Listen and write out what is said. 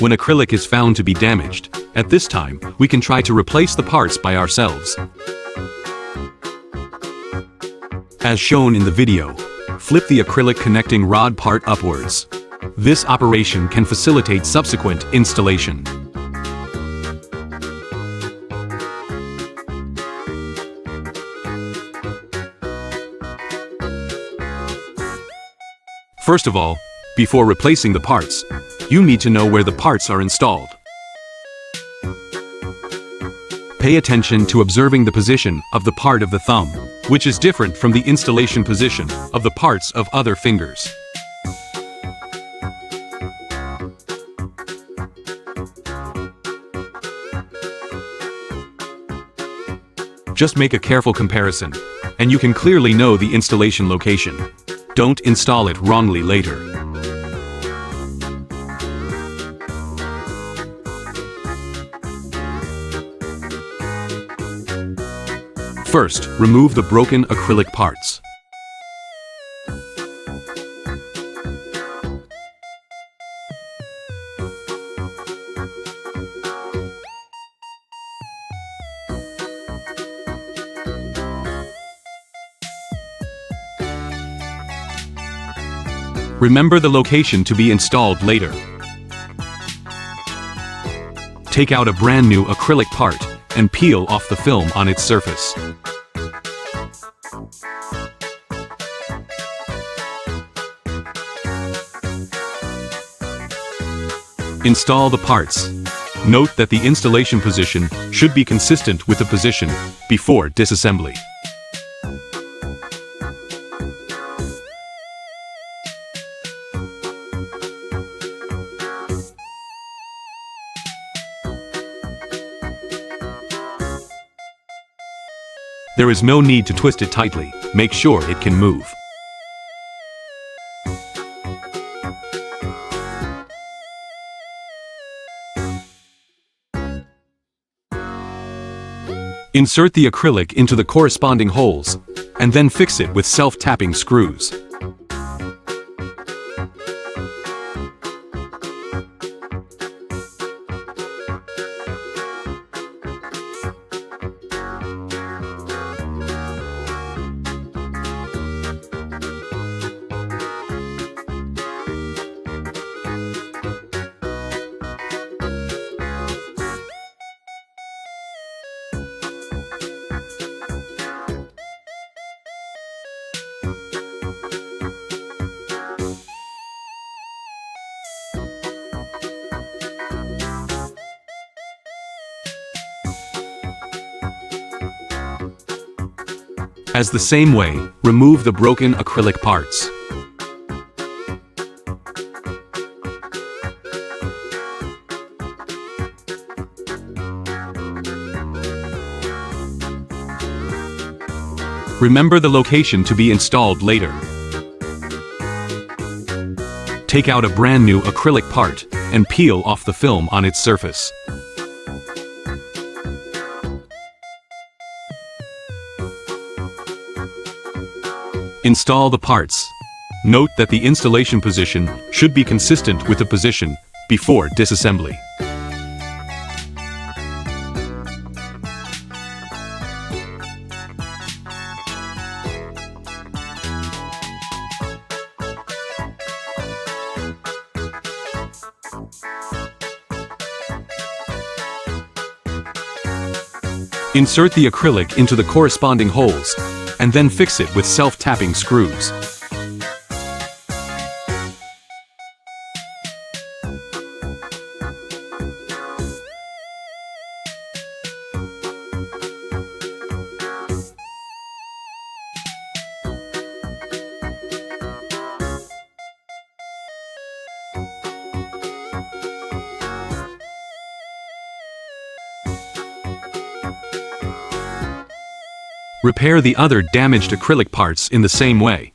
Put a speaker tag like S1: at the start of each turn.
S1: when acrylic is found to be damaged. At this time, we can try to replace the parts by ourselves. As shown in the video, flip the acrylic connecting rod part upwards. This operation can facilitate subsequent installation. First of all, before replacing the parts, you need to know where the parts are installed. Pay attention to observing the position of the part of the thumb, which is different from the installation position of the parts of other fingers. Just make a careful comparison, and you can clearly know the installation location. Don't install it wrongly later. First, remove the broken acrylic parts. Remember the location to be installed later. Take out a brand new acrylic part and peel off the film on its surface. Install the parts. Note that the installation position should be consistent with the position before disassembly. There is no need to twist it tightly. Make sure it can move. Insert the acrylic into the corresponding holes, and then fix it with self-tapping screws. As the same way, remove the broken acrylic parts. Remember the location to be installed later. Take out a brand new acrylic part and peel off the film on its surface. Install the parts. Note that the installation position should be consistent with the position before disassembly. Insert the acrylic into the corresponding holes, and then fix it with self-tapping screws. Repair the other damaged acrylic parts in the same way.